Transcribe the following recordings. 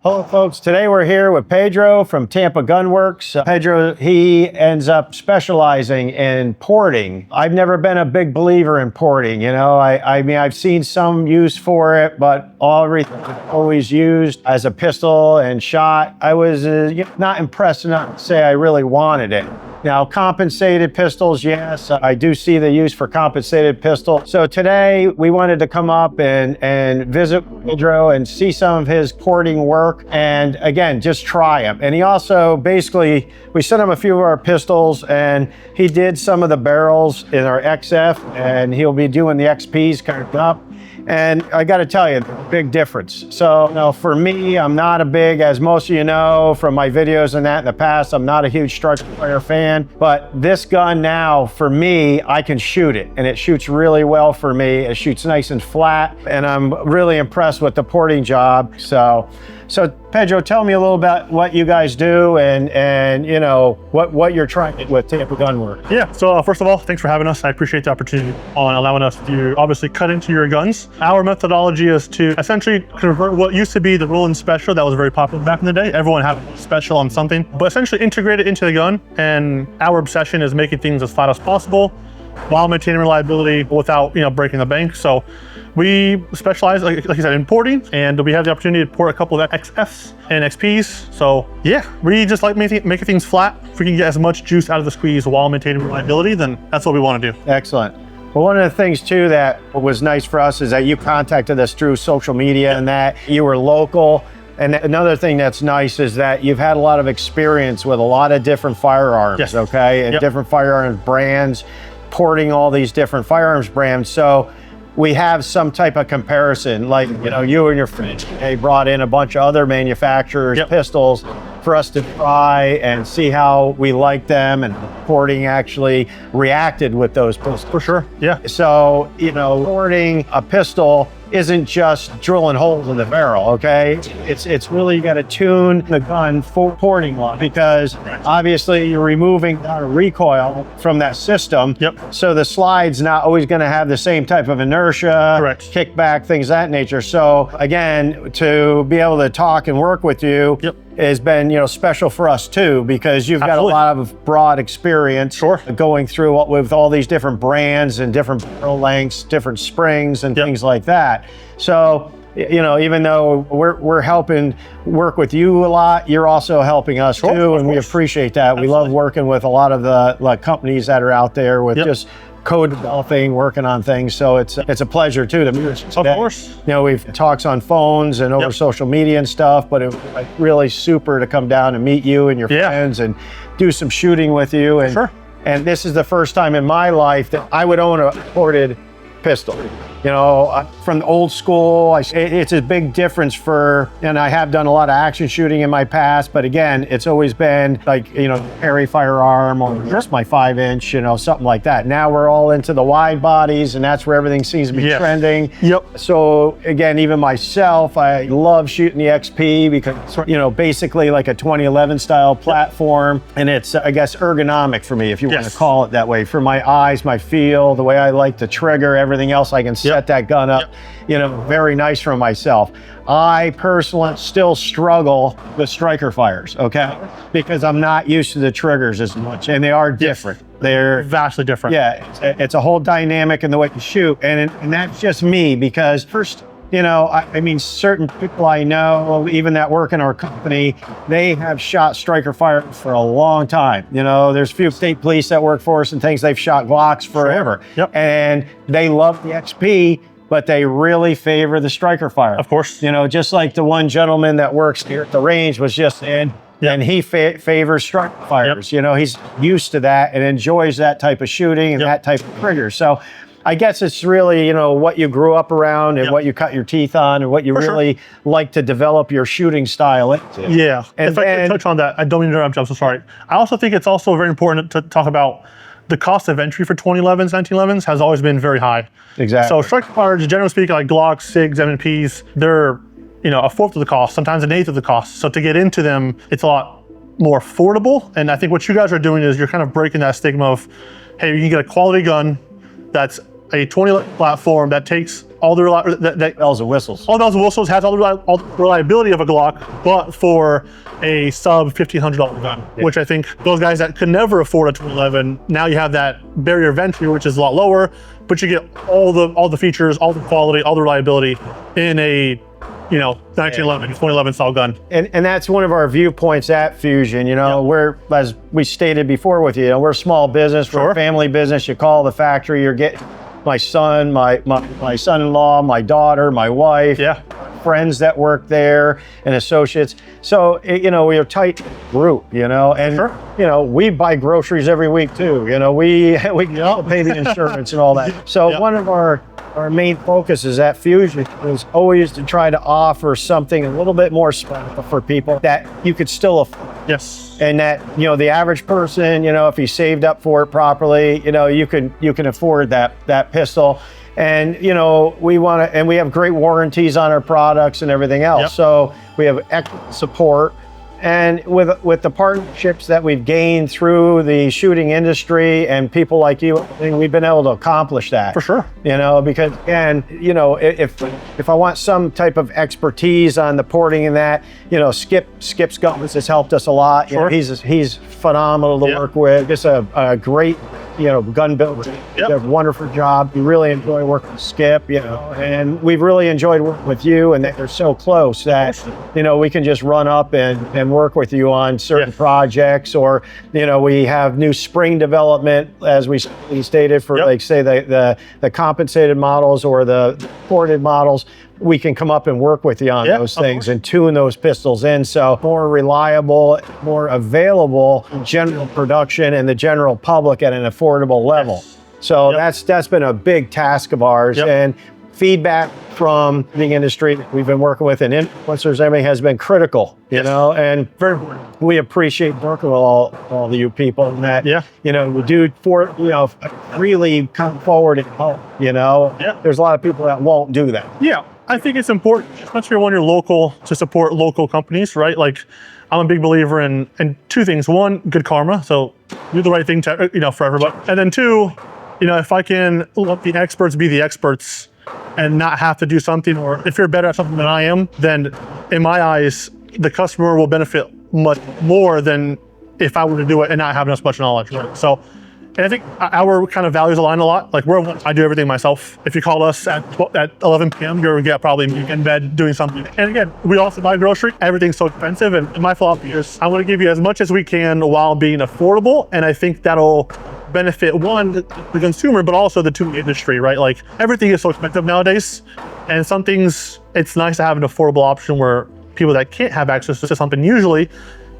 Hello folks, today we're here with Pedro from Tampa Gunworks. Pedro, he ends up specializing in porting. I've never been a big believer in porting, you know. I mean, I've seen some use for it, but always used as a pistol and shot. I was not impressed enough to say I really wanted it. Now, compensated pistols, yes, I do see the use for compensated pistol. So today we wanted to come up and visit Pedro and see some of his porting work and again, just try them. And he also basically, we sent him a few of our pistols and he did some of the barrels in our XF and he'll be doing the XPs coming up. And I got to tell you, big difference. So, you know, for me, I'm not a big, as most of you know from my videos and that in the past, I'm not a huge striker fire fan. But this gun now, for me, I can shoot it, and it shoots really well for me. It shoots nice and flat, and I'm really impressed with the porting job. So Pedro, tell me a little about what you guys do and you know what you're trying with Tampa Gunworks. Yeah. So first of all, thanks for having us. I appreciate the opportunity on allowing us to obviously cut into your guns. Our methodology is to essentially convert what used to be the roll-in special that was very popular back in the day. Everyone had a special on something, but essentially integrate it into the gun. And our obsession is making things as flat as possible while maintaining reliability without breaking the bank. So we specialize, like I said, in porting, and we have the opportunity to port a couple of XFs and XPs. So yeah, we just like making things flat. If we can get as much juice out of the squeeze while maintaining reliability, then that's what we want to do. Excellent. Well, one of the things too that was nice for us is that you contacted us through social media and that you were local. And another thing that's nice is that you've had a lot of experience with a lot of different firearms, yes. Okay? And different firearms brands, porting all these different firearms brands. So we have some type of comparison, like, you and your friend, they brought in a bunch of other manufacturers' pistols for us to try and see how we like them, and porting actually reacted with those pistols. For sure, yeah. So, porting a pistol isn't just drilling holes in the barrel, okay? It's really, you gotta tune the gun for porting line, because obviously you're removing a recoil from that system. So the slide's not always gonna have the same type of inertia, kickback, things of that nature. So again, to be able to talk and work with you has been, special for us too, because you've got a lot of broad experience going through with all these different brands and different barrel lengths, different springs and things like that. So, even though we're helping work with you a lot, you're also helping us too, and we appreciate that. We love working with a lot of the companies that are out there with just code developing, working on things. So it's a pleasure too to meet us today. Of course. We've talks on phones and over social media and stuff, but it was really super to come down and meet you and your friends and do some shooting with you. And, and this is the first time in my life that I would own a ported pistol. From the old school, it's a big difference and I have done a lot of action shooting in my past, but again, it's always been like, Harry firearm or just my 5-inch, something like that. Now we're all into the wide bodies, and that's where everything seems to be trending. So again, even myself, I love shooting the XP because, basically like a 2011 style platform, and it's, I guess, ergonomic for me, if you want to call it that way, for my eyes, my feel, the way I like to trigger, everything else, I can set that gun up, very nice for myself. I personally still struggle with striker fires, okay? Because I'm not used to the triggers as much, and they are different. They're vastly different. Yeah, it's a whole dynamic in the way you shoot, and that's just me, because first, I mean, certain people I know, even that work in our company, they have shot striker fire for a long time. There's a few state police that work for us and things, they've shot Glocks forever. And they love the XP, but they really favor the striker fire. Of course. Just like the one gentleman that works here at the range was just in, and he favors striker fires. He's used to that and enjoys that type of shooting and that type of trigger. So I guess it's really, what you grew up around and what you cut your teeth on and what you really like to develop your shooting style into. Yeah, and if I can touch on that, I don't mean to interrupt you, I'm so sorry. I also think it's also very important to talk about the cost of entry for 2011s, 1911s has always been very high. Exactly. So striker fires, generally speaking, like Glocks, SIGs, M&Ps, they're, a fourth of the cost, sometimes an eighth of the cost. So to get into them, it's a lot more affordable. And I think what you guys are doing is you're kind of breaking that stigma of, hey, you can get a quality gun that's a 20 platform that takes all the bells and whistles. All bells and whistles, has all the reliability of a Glock, but for a sub $1,500 gun, which I think those guys that could never afford a 2011, now you have that barrier of entry, which is a lot lower, but you get all the features, all the quality, all the reliability in a 1911, 2011 style gun. And that's one of our viewpoints at Fusion. We're, as we stated before with you, we're a small business, we're a family business. You call the factory, you're getting my son, my son-in-law, my daughter, my wife, friends that work there, and associates. So we're a tight group, and we buy groceries every week too. We pay the insurance and all that. So one of our main focuses at Fusion is always to try to offer something a little bit more special for people that you could still afford. Yes. And that, the average person, if he saved up for it properly, you can afford that pistol. And, we want to, and we have great warranties on our products and everything else. So we have excellent support. And with the partnerships that we've gained through the shooting industry and people like you, I think we've been able to accomplish that. For sure. Because again, if I want some type of expertise on the porting and that, Skip's Guns has helped us a lot. Sure. He's phenomenal to work with. Just a great gun builder. Did a wonderful job. We really enjoy working with Skip, and we've really enjoyed working with you, and they're so close that, we can just run up and work with you on certain projects, or, we have new spring development, as we stated, for like, say, the compensated models or the ported models. We can come up and work with you on those things and tune those pistols in, so more reliable, more available general production and the general public at an affordable level. So that's been a big task of ours, and feedback from the industry that we've been working with and influencers, everything has been critical, and very important. We appreciate working with all of you people, and that, we do really come forward and help, There's a lot of people that won't do that. I think it's important, especially when you're local, to support local companies, right? Like, I'm a big believer in two things. One, good karma. So do the right thing to, for everybody. And then two, if I can let the experts be the experts and not have to do something, or if you're better at something than I am, then in my eyes, the customer will benefit much more than if I were to do it and not have as much knowledge, right? So, and I think our kind of values align a lot. Like, I do everything myself. If you call us at 11 p.m., you're probably in bed doing something. And again, we also buy grocery. Everything's so expensive. And my philosophy is, I want to give you as much as we can while being affordable. And I think that'll benefit, one, the consumer, but also the tooling industry, right? Like, everything is so expensive nowadays. And some things, it's nice to have an affordable option where people that can't have access to something usually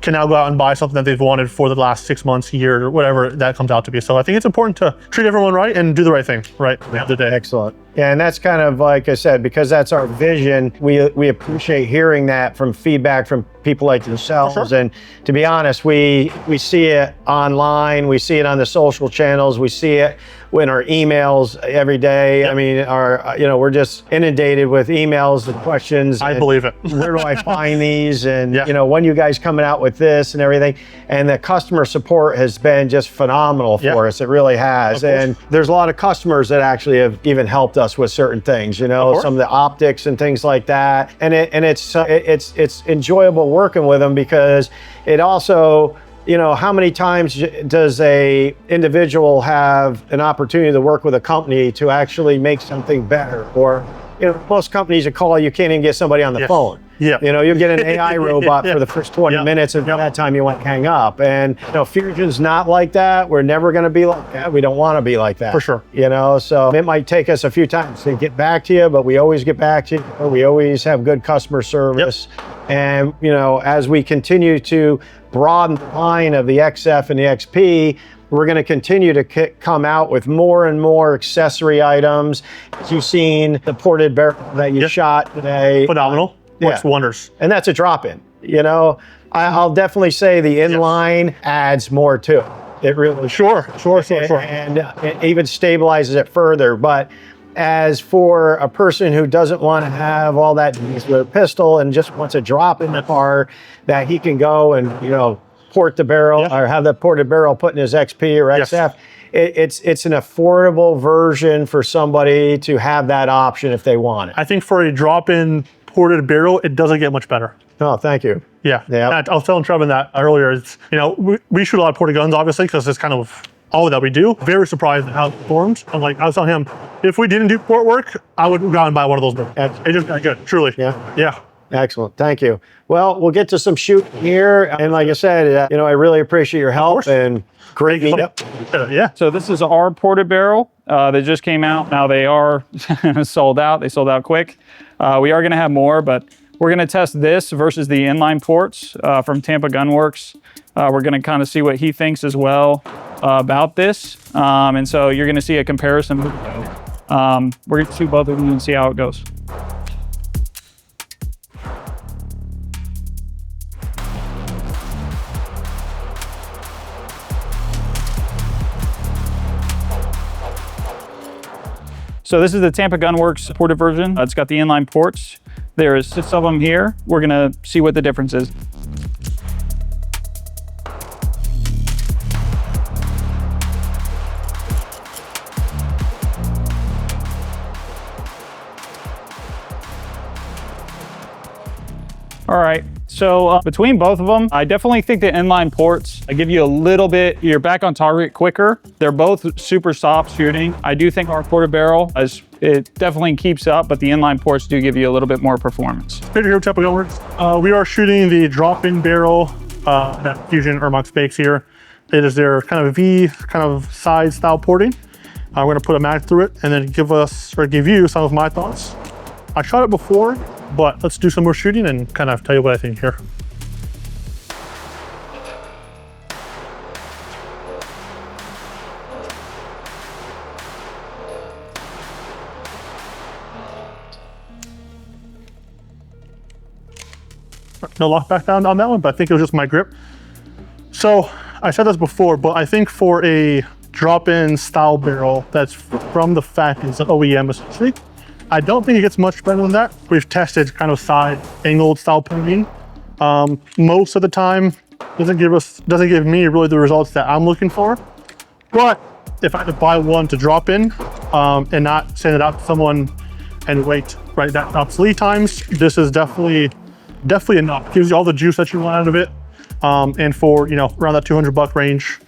can now go out and buy something that they've wanted for the last 6 months, year, or whatever that comes out to be. So I think it's important to treat everyone right and do the right thing, right, at the end of the day. Excellent. Yeah, and that's kind of, like I said, because that's our vision, we appreciate hearing that from feedback from people like yourselves. And to be honest, we see it online, we see it on the social channels, we see it in our emails every day. I mean, we're just inundated with emails and questions. I believe it. Where do I find these? And when you guys coming out with this and everything. And the customer support has been just phenomenal for us. It really has. And there's a lot of customers that actually have even helped us with certain things, some of the optics and things like that. And it's enjoyable working with them, because it also, how many times does a individual have an opportunity to work with a company to actually make something better? Or, most companies that call, you can't even get somebody on the phone. You'll get an AI robot for the first 20 minutes, and by that time you want to hang up. And Fusion's not like that. We're never going to be like that. We don't want to be like that. For sure. So it might take us a few times to get back to you, but we always get back to you. We always have good customer service. And as we continue to broaden the line of the XF and the XP, we're going to continue to come out with more and more accessory items. As you've seen the ported barrel that you shot today. Phenomenal. Works wonders. And that's a drop-in. I'll definitely say the Inline adds more to it. It really Sure. And it even stabilizes it further. But as for a person who doesn't want to have all that with a pistol and just wants a drop in the car, that he can go and port the barrel Yeah. or have the ported barrel put in his XP or Yes. XF. It's an affordable version for somebody to have that option if they want it. I think for a drop-in ported barrel, it doesn't get much better. Oh, thank you. Yeah. Yeah. And I was telling Trevin that earlier. It's, you know, we shoot a lot of ported guns, obviously, because it's kind of all that we do. Very surprised at how it performed. And like I was telling him, if we didn't do port work, I would go out and buy one of those barrels. It just got good, truly. Yeah. Yeah. Excellent. Thank you. Well, we'll get to some shooting here. And like I said, I really appreciate your help and great meetup. Yeah. So this is our ported barrel. They just came out. Now they are sold out. They sold out quick. We are going to have more, but we're going to test this versus the inline ports from Tampa Gunworks. We're going to kind of see what he thinks as well about this. And so you're going to see a comparison. We're going to shoot both of them and see how it goes. So this is the Tampa Gunworks ported version. It's got the inline ports. There is 6 of them here. We're gonna see what the difference is. All right, so between both of them, I definitely think the inline ports give you a little bit, you're back on target quicker. They're both super soft shooting. I do think our ported barrel, it definitely keeps up, but the inline ports do give you a little bit more performance. Pedro here with Tampa Gunworks. We are shooting the drop-in barrel that Fusion Firearms makes here. It is their kind of V kind of side style porting. We're gonna put a mag through it and then give you some of my thoughts. I shot it before, but let's do some more shooting and kind of tell you what I think here. No lockback down on that one, but I think it was just my grip. So I said this before, but I think for a drop-in style barrel that's from the factory, it's an OEM essentially, I don't think it gets much better than that. We've tested kind of side angled style pointing. Most of the time, doesn't give me really the results that I'm looking for. But if I had to buy one to drop in and not send it out to someone and wait that obsolete times, this is definitely enough. Gives you all the juice that you want out of it. And for around that $200 range,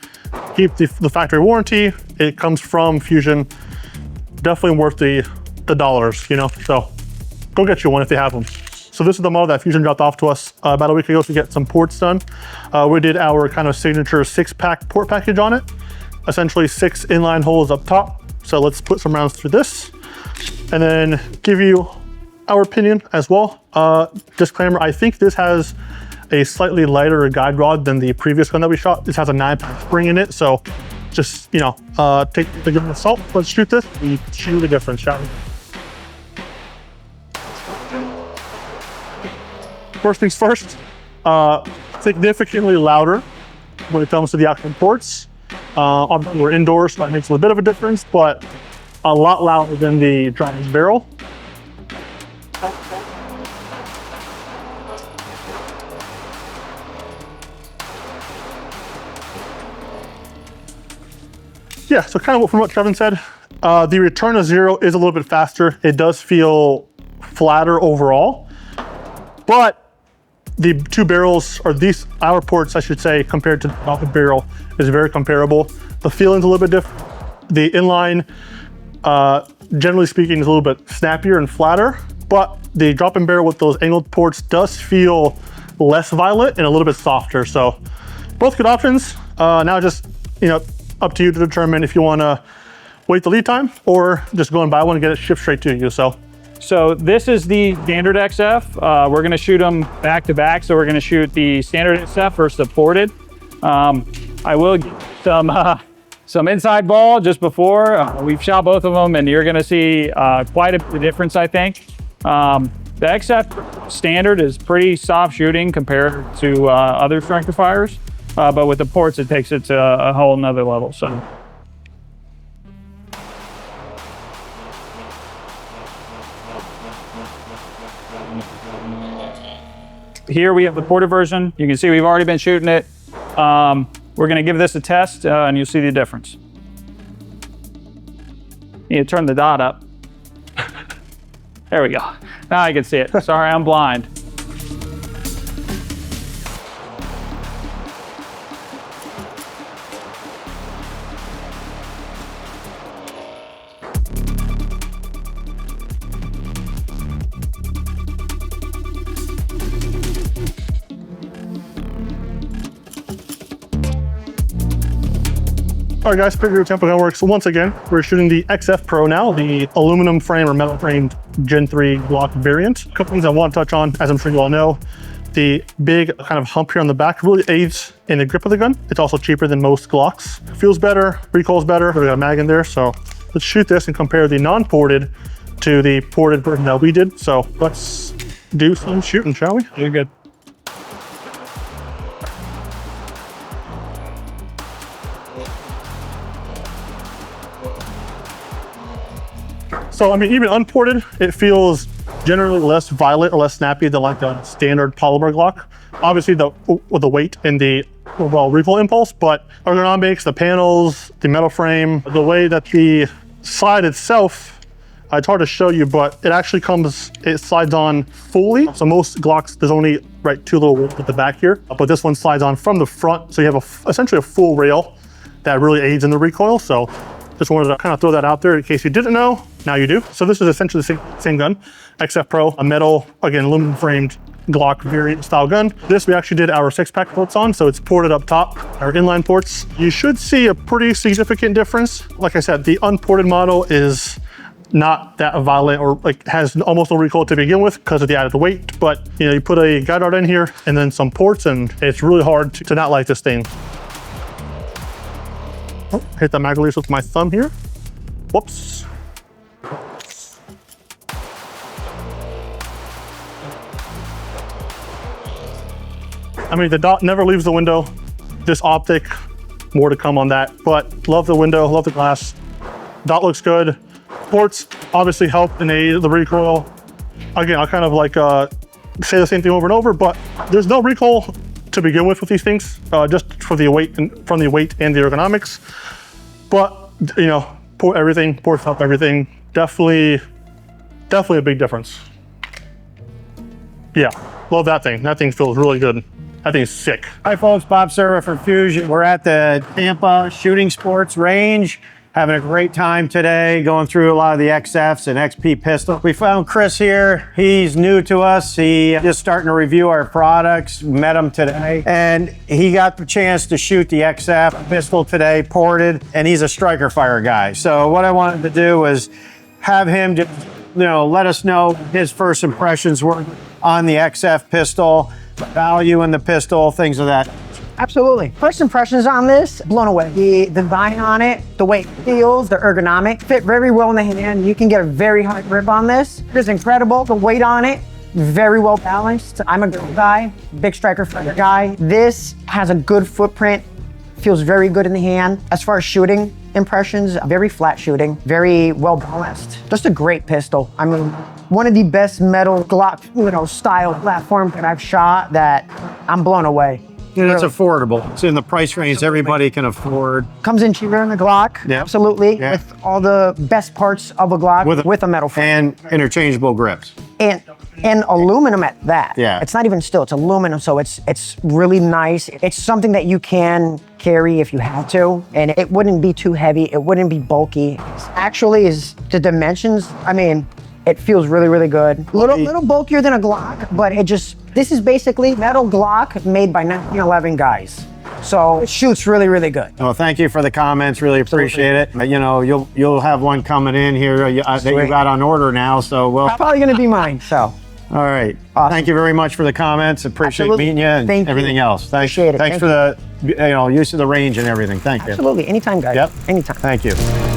keep the factory warranty. It comes from Fusion. Definitely worth the dollars, so go get you one if they have them. So this is the model that Fusion dropped off to us about a week ago to get some ports done. We did our kind of signature 6-pack port package on it, essentially 6 inline holes up top. So let's put some rounds through this and then give you our opinion as well. Disclaimer, I think this has a slightly lighter guide rod than the previous gun that we shot. This has a 9-pack spring in it, so just take the grain of salt. Let's shoot this and shoot the difference, shall we? First things first, significantly louder when it comes to the actual ports. Obviously we're indoors, so that makes a little bit of a difference, but a lot louder than the drop-in barrel. Yeah, so kind of from what Trevin said, the return to zero is a little bit faster. It does feel flatter overall, but the two barrels, or our ports, I should say, compared to the drop-in barrel, is very comparable. The feeling's a little bit different. The inline, generally speaking, is a little bit snappier and flatter, but the drop-in barrel with those angled ports does feel less violent and a little bit softer. So both good options. Now just, up to you to determine if you want to wait the lead time or just go and buy one and get it shipped straight to you. So this is the standard XF. We're gonna shoot them back to back. So we're gonna shoot the standard XF versus the ported. I will get some inside ball just before. We've shot both of them and you're gonna see quite a bit of difference, I think. The XF standard is pretty soft shooting compared to other strength-of-fires. But with the ports, it takes it to a whole nother level. So. Here we have the ported version. You can see we've already been shooting it We're gonna give this a test and you'll see the difference. You need to turn the dot up. There we go. Now I can see it. Sorry, I'm blind. All right, guys, Pedro, Tampa Gunworks. Once again, we're shooting the XF Pro now, the aluminum frame or metal framed Gen 3 Glock variant. A couple things I want to touch on, as I'm sure you all know. The big kind of hump here on the back really aids in the grip of the gun. It's also cheaper than most Glocks. Feels better, recoils better. We got a mag in there, so let's shoot this and compare the non-ported to the ported version that we did. So let's do some shooting, shall we? You're good. So, I mean, even unported, it feels generally less violent or less snappy than like the standard polymer Glock. Obviously, with the weight and the overall recoil impulse, but ergonomics, the panels, the metal frame, the way that the slide itself, it's hard to show you, but it actually it slides on fully. So most Glocks, there's only two little wheels at the back here, but this one slides on from the front. So you have essentially a full rail that really aids in the recoil. So just wanted to kind of throw that out there in case you didn't know. Now you do. So this is essentially the same gun, XF Pro, a metal, again, aluminum framed Glock variant style gun. This we actually did our 6-pack ports on, so it's ported up top, our inline ports. You should see a pretty significant difference. Like I said, the unported model is not that violent or has almost no recoil to begin with because of the added weight, but you put a guide dart in here and then some ports and it's really hard to not like this thing. Oh, hit the mag release with my thumb here. Whoops. I mean, the dot never leaves the window. This optic, more to come on that, but love the window, love the glass. Dot looks good. Ports obviously help in the recoil. Again, I'll kind of say the same thing over and over, but there's no recoil to begin with these things, just for the weight and from the weight and the ergonomics. But ports help everything. Definitely a big difference. Yeah, love that thing. That thing feels really good. That thing's sick. Hi folks, Bob Pedro from Fusion. We're at the Tampa Shooting Sports Range, having a great time today, going through a lot of the XFs and XP pistols. We found Chris here. He's new to us. He just starting to review our products. Met him today, and he got the chance to shoot the XF pistol today, ported, and he's a striker fire guy. So what I wanted to do was have him just, let us know his first impressions were on the XF pistol, value in the pistol, things of that. Absolutely. First impressions on this, blown away. The design on it, the way it feels, the ergonomic, fit very well in the hand. You can get a very high grip on this. It's incredible. The weight on it, very well balanced. I'm a girl guy, big striker fighter guy. This has a good footprint, feels very good in the hand. As far as shooting impressions, very flat shooting, very well balanced. Just a great pistol. I mean, one of the best metal Glock, style platforms that I've shot that I'm blown away. And it's affordable. It's in the price range everybody can afford. Comes in cheaper than the Glock, yeah. Absolutely, yeah. With all the best parts of a Glock with a metal frame. And interchangeable grips. And aluminum at that. Yeah. It's not even steel, it's aluminum, so it's really nice. It's something that you can carry if you have to, and it wouldn't be too heavy, it wouldn't be bulky. Actually, is the dimensions, I mean, it feels really, really good. Little bulkier than a Glock, but this is basically metal Glock made by 1911 guys. So it shoots really, really good. Well, thank you for the comments. Really appreciate it. You'll have one coming in here that you got on order now. So probably going to be mine. So. All right. Awesome. Thank you very much for the comments. Appreciate meeting you and everything else. Thanks. Appreciate it. Thanks for the use of the range and everything. Thank you. Absolutely. Anytime, guys. Yep. Anytime. Thank you.